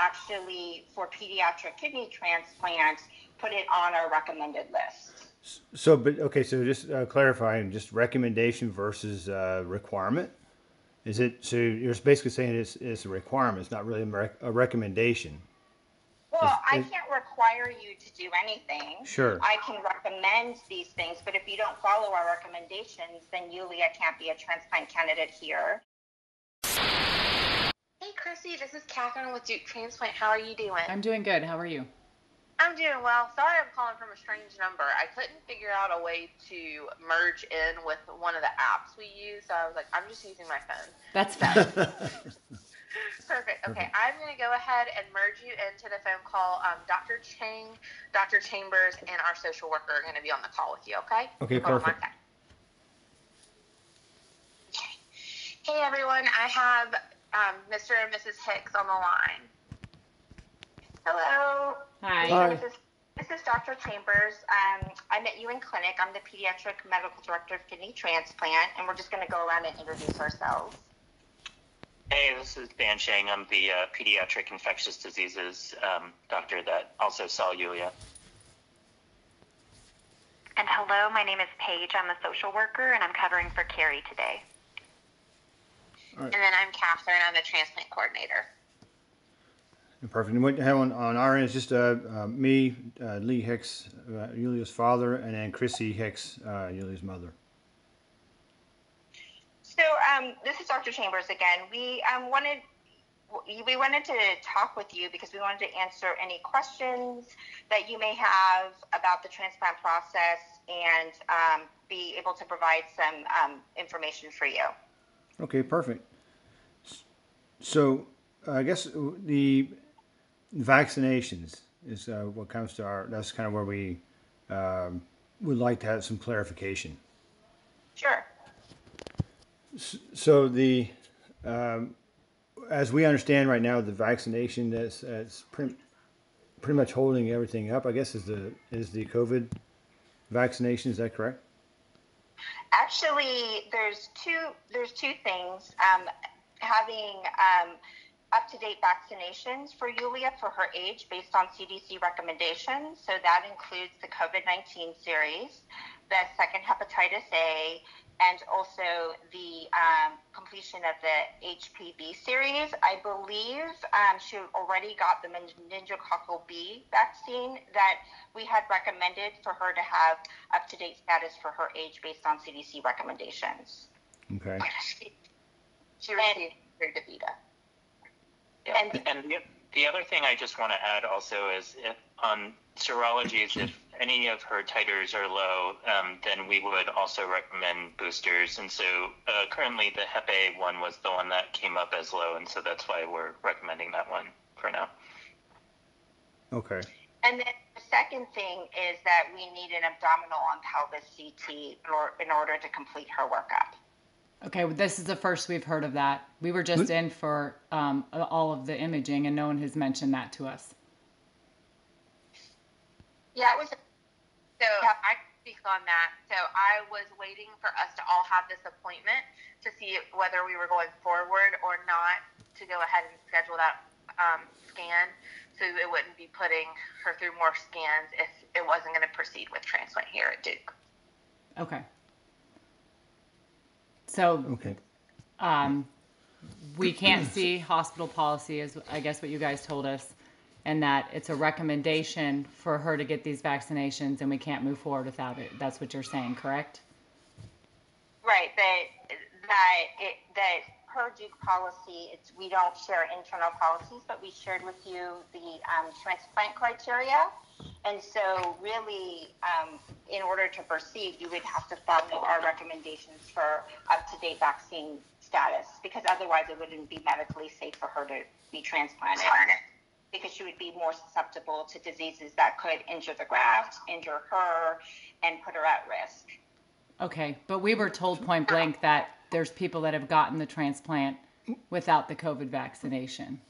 actually, for pediatric kidney transplant, put it on our recommended list. So, but okay, so just clarifying, just recommendation versus requirement. Is it, so you're basically saying it's a requirement, it's not really a recommendation? Well, I can't require you to do anything. Sure. I can recommend these things, but if you don't follow our recommendations, then Yulia can't be a transplant candidate here. Hey, Chrissy, this is Catherine with Duke Transplant. How are you doing? I'm doing good. How are you? I'm doing well. Sorry I'm calling from a strange number. I couldn't figure out a way to merge in with one of the apps we use, so I was like, I'm just using my phone. That's fine. Perfect. Okay, I'm going to go ahead and merge you into the phone call. Dr. Chang, Dr. Chambers, and our social worker are going to be on the call with you, okay? Okay, perfect. Okay. Hey, everyone. I have Mr. and Mrs. Hicks on the line. Hello. Hi. Hi. This is Dr. Chambers. I met you in clinic. I'm the pediatric medical director of kidney transplant, and we're just going to go around and introduce ourselves. Hey, this is Dan Chang. I'm the pediatric infectious diseases doctor that also saw Yulia. And hello, my name is Paige. I'm a social worker, and I'm covering for Carrie today. All right. And then I'm Catherine. I'm the transplant coordinator. Perfect. And what you have on our end is just me, Lee Hicks, Yulia's father, and then Chrissy Hicks, Yulia's mother. So this is Dr. Chambers again. We wanted to talk with you because we wanted to answer any questions that you may have about the transplant process and be able to provide some information for you. Okay, perfect. So I guess the vaccinations is what comes to that's kind of where we would like to have some clarification. Sure. So as we understand right now, the vaccination that's pretty much holding everything up, I guess, is the COVID vaccination. Is that correct? Actually, there's two things. Having up-to-date vaccinations for Yulia for her age based on CDC recommendations. So that includes the COVID-19 series, the second hepatitis A, and also the completion of the HPV series. I believe she already got the meningococcal B vaccine that we had recommended for her to have up-to-date status for her age based on CDC recommendations. Okay. She received her DaVita. Yeah. And the other thing I just want to add also is on serologies, if any of her titers are low, then we would also recommend boosters. And so currently the Hep A one was the one that came up as low, and so that's why we're recommending that one for now. Okay. And then the second thing is that we need an abdominal and pelvis CT in order to complete her workup. Okay, well, this is the first we've heard of that. We were just in for all of the imaging, and no one has mentioned that to us. Yeah, so I can speak on that. So I was waiting for us to all have this appointment to see whether we were going forward or not to go ahead and schedule that scan, so it wouldn't be putting her through more scans if it wasn't going to proceed with transplant here at Duke. Okay. So, Okay. We can't see hospital policy, is I guess what you guys told us, and that it's a recommendation for her to get these vaccinations, and we can't move forward without it. That's what you're saying, correct? Right. That per Duke policy, we don't share internal policies, but we shared with you the transplant criteria. And so really, in order to proceed, you would have to follow our recommendations for up-to-date vaccine status, because otherwise it wouldn't be medically safe for her to be transplanted, because she would be more susceptible to diseases that could injure the graft, injure her, and put her at risk. Okay, but we were told point blank that there's people that have gotten the transplant without the COVID vaccination.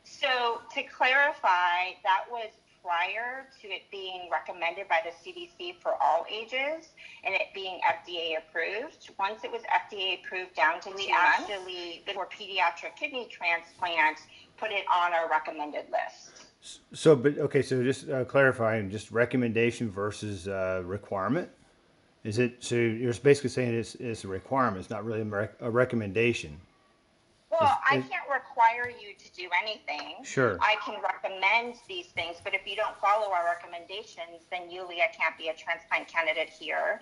So to clarify, that was prior to it being recommended by the CDC for all ages and it being FDA approved. Once it was FDA approved down to 2 months, actually, for pediatric kidney transplant, put it on our recommended list. So, but okay, so just clarifying, just recommendation versus requirement. Is it, so you're basically saying it's a requirement, it's not really a recommendation? Well, I can't require you to do anything. Sure. I can recommend these things, but if you don't follow our recommendations, then Yulia can't be a transplant candidate here.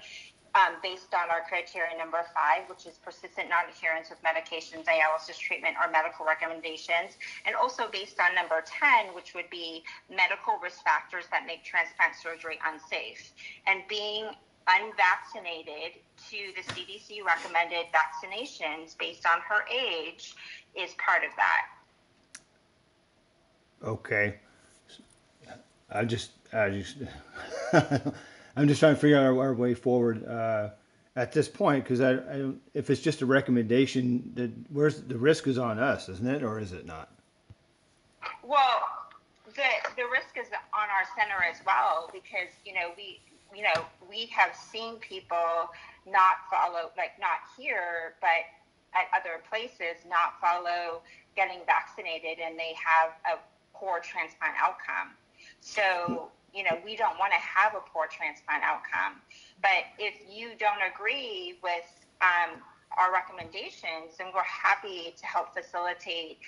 Based on our criteria number 5, which is persistent non-adherence with medication, dialysis treatment, or medical recommendations, and also based on number 10, which would be medical risk factors that make transplant surgery unsafe. And being unvaccinated to the CDC recommended vaccinations based on her age is part of that. Okay. I just I'm just trying to figure out our way forward at this point, because I if it's just a recommendation, where's the risk is on us, isn't it, or is it not? Well, the risk is on our center as well, because we have seen people not follow, like not here, but at other places, not follow getting vaccinated, and they have a poor transplant outcome. So, we don't want to have a poor transplant outcome. But if you don't agree with our recommendations, then we're happy to help facilitate,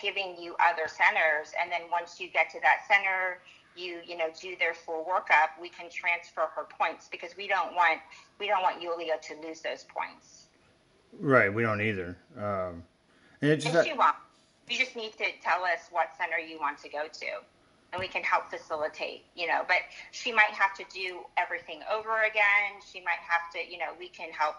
giving you other centers. And then once you get to that center, you do their full workup, we can transfer her points, because we don't want Yulia to lose those points. Right, we don't either. And she won't. You just need to tell us what center you want to go to, and we can help facilitate, but she might have to do everything over again. She might have to, we can help,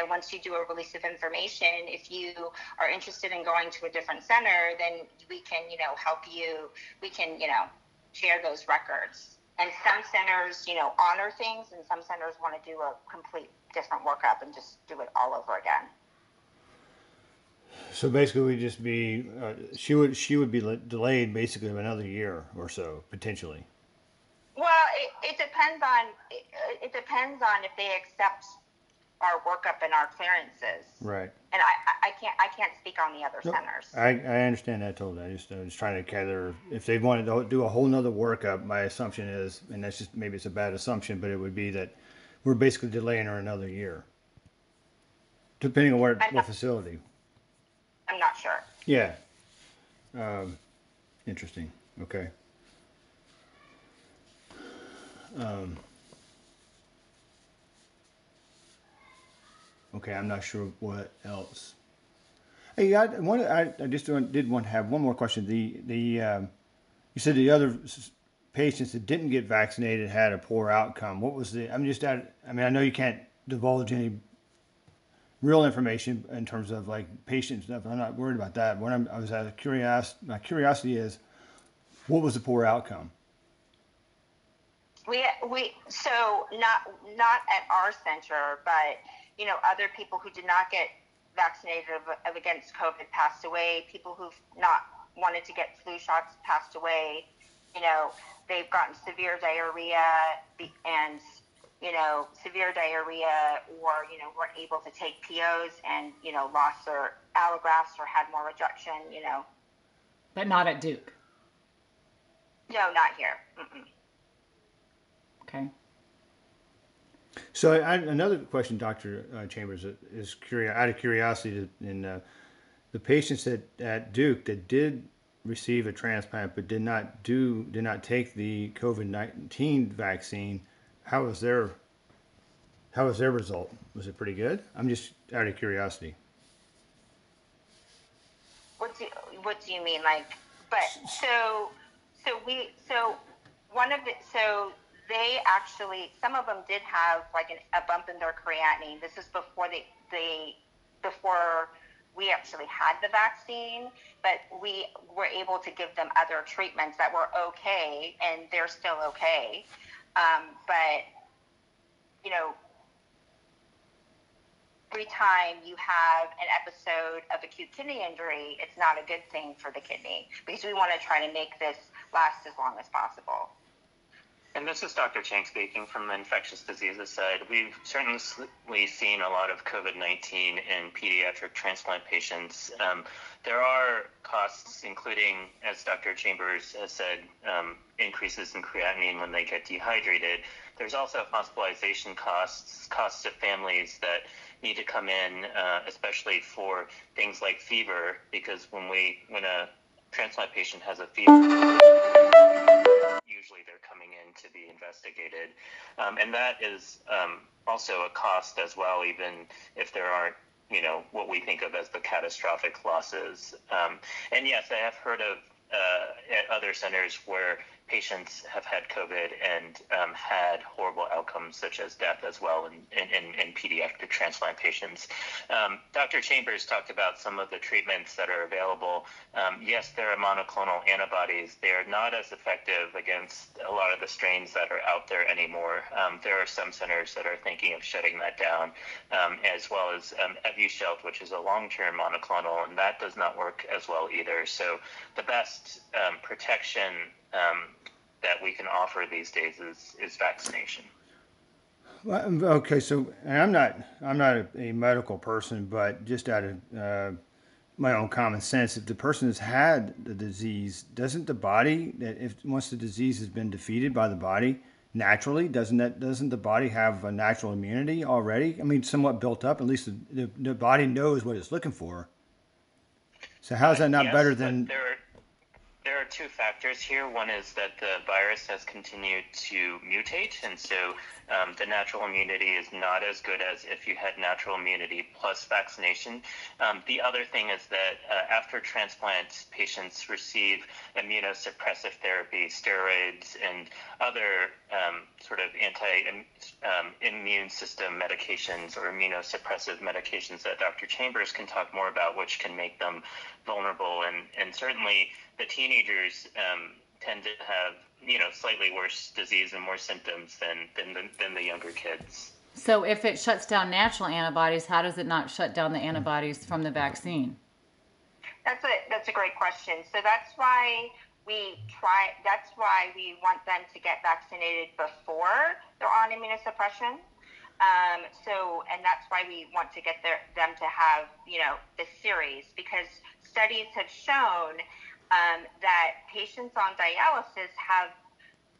once you do a release of information, if you are interested in going to a different center, then we can, help you, we can, share those records. And some centers, honor things, and some centers want to do a complete different workup and just do it all over again. So basically, we'd just be she would be delayed basically another year or so potentially. Well, it depends on if they accept our workup and our clearances. Right. And I can't speak on the other centers. I understand that totally. I was trying to gather if they wanted to do a whole nother workup. My assumption is, and that's just maybe it's a bad assumption, but it would be that we're basically delaying her another year, depending on what facility. I'm not sure. Yeah. Interesting. Okay. Okay, I'm not sure what else. Hey, I just did want to have one more question. You said the other patients that didn't get vaccinated had a poor outcome. What was I mean, I know you can't divulge any real information in terms of like patient stuff. I'm not worried about that. My curiosity is, what was the poor outcome? So not at our center, but other people who did not get vaccinated against COVID passed away. People who've not wanted to get flu shots passed away. They've gotten severe diarrhea and severe diarrhea, or weren't able to take POs and lost their allografts or had more rejection. But not at Duke. No, not here. Mm-mm. Okay. So another question, Dr. Chambers, is out of curiosity, in the patients at Duke that did receive a transplant but did not take the COVID-19 vaccine, how was their result? Was it pretty good? I'm just out of curiosity. What do you mean, like? But they actually, some of them did have like a bump in their creatinine. This is before before we actually had the vaccine, but we were able to give them other treatments that were okay, and they're still okay. But every time you have an episode of acute kidney injury, it's not a good thing for the kidney, because we want to try to make this last as long as possible. And this is Dr. Chang speaking from the infectious diseases side. We've certainly seen a lot of COVID-19 in pediatric transplant patients. There are costs, including, as Dr. Chambers has said, increases in creatinine when they get dehydrated. There's also hospitalization costs of families that need to come in, especially for things like fever, because when a transplant patient has a fever, usually they're coming in to be investigated. And that is also a cost as well, even if there aren't, what we think of as the catastrophic losses. And yes, I have heard of at other centers where patients have had COVID and had horrible outcomes such as death as well in pediatric transplant patients. Dr. Chambers talked about some of the treatments that are available. Yes, there are monoclonal antibodies. They are not as effective against a lot of the strains that are out there anymore. There are some centers that are thinking of shutting that down, as well as Evusheld, which is a long-term monoclonal, and that does not work as well either. So the best protection that we can offer these days is vaccination. Well, okay, so and I'm not a medical person, but just out of my own common sense, if the person has had the disease, doesn't the body, once the disease has been defeated by the body naturally, doesn't the body have a natural immunity already? I mean, somewhat built up. At least the body knows what it's looking for. So how is that not better than? There are two factors here. One is that the virus has continued to mutate, and so the natural immunity is not as good as if you had natural immunity plus vaccination. The other thing is that after transplant, patients receive immunosuppressive therapy, steroids, and other sort of anti-immune system medications or immunosuppressive medications that Dr. Chambers can talk more about, which can make them vulnerable. And certainly the teenagers tend to have, slightly worse disease and more symptoms than the younger kids. So if it shuts down natural antibodies, how does it not shut down the antibodies from the vaccine? That's a great question. So that's why we want them to get vaccinated before they're on immunosuppression. And that's why we want to get them to have, the series, because studies have shown that patients on dialysis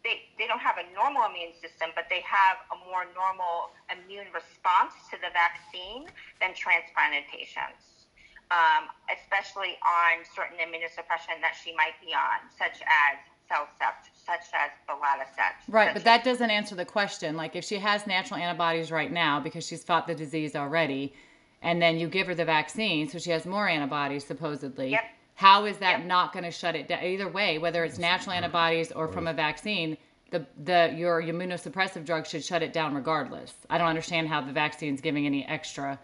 they don't have a normal immune system, but they have a more normal immune response to the vaccine than transplanted patients, especially on certain immunosuppression that she might be on, such as Cellcept, such as Belatacept. Right, but that doesn't answer the question. Like if she has natural antibodies right now because she's fought the disease already, and then you give her the vaccine, so she has more antibodies supposedly. Yep. How is that not going to shut it down? Either way, whether it's natural antibodies or from a vaccine, your immunosuppressive drug should shut it down regardless. I don't understand how the vaccine is giving any extra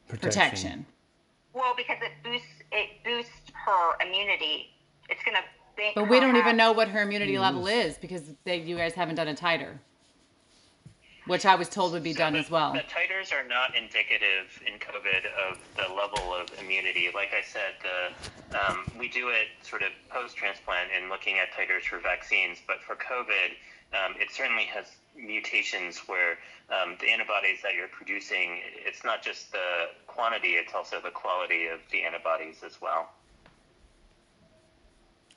protection. Well, because it boosts her immunity. It's going to make. But we don't even know what her immunity level is because you guys haven't done a titer, which I was told would be done as well. The titers are not indicative in COVID of the level of immunity. Like I said, we do it sort of post-transplant in looking at titers for vaccines, but for COVID, it certainly has mutations where the antibodies that you're producing, it's not just the quantity, it's also the quality of the antibodies as well.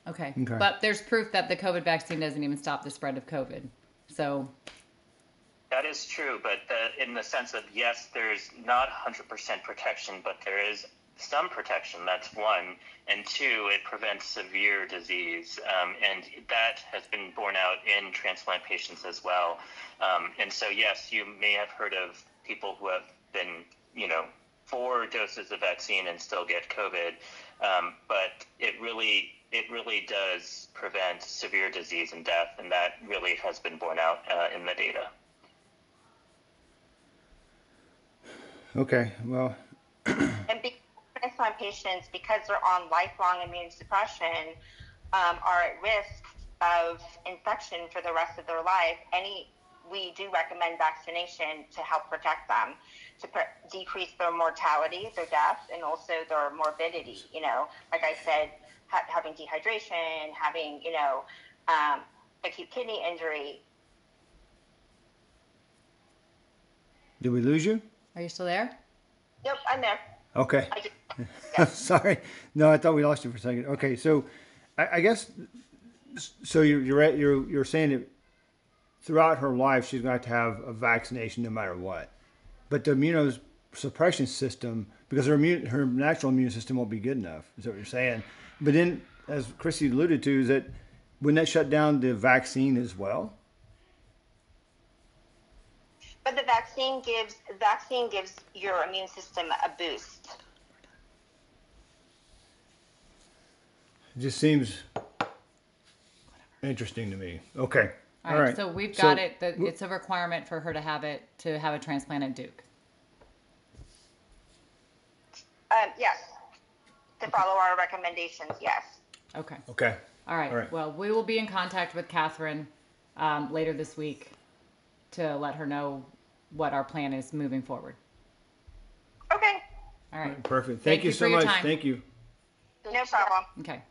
Okay. But there's proof that the COVID vaccine doesn't even stop the spread of COVID. So... That is true, but in the sense of, yes, there's not 100% protection, but there is some protection. That's one. And two, it prevents severe disease. And that has been borne out in transplant patients as well. And so, yes, you may have heard of people who have been, 4 doses of vaccine and still get COVID. But it really does prevent severe disease and death. And that really has been borne out in the data. Okay, well. And transplant patients, because they're on lifelong immune suppression, are at risk of infection for the rest of their life. We do recommend vaccination to help protect them, to decrease their mortality, their death, and also their morbidity. Like I said, having dehydration, having, acute kidney injury, Did we lose you? Are you still there? Nope, I'm there. Okay. I just, Sorry. No, I thought we lost you for a second. Okay, so I guess so. You're saying that throughout her life she's going to have a vaccination no matter what, but the immunosuppression system, because her natural immune system won't be good enough. Is that what you're saying? But then, as Chrissy alluded to, is that wouldn't that shut down the vaccine as well? but the vaccine gives your immune system a boost. It just seems interesting to me. Okay. All right. So we've got it. It's a requirement for her to have a transplant at Duke. Yes. To follow our recommendations, yes. Okay. Okay. All right. Well, we will be in contact with Catherine later this week to let her know what our plan is moving forward. Okay. All right. Perfect. Thank you so much. Time. Thank you. No problem. Okay.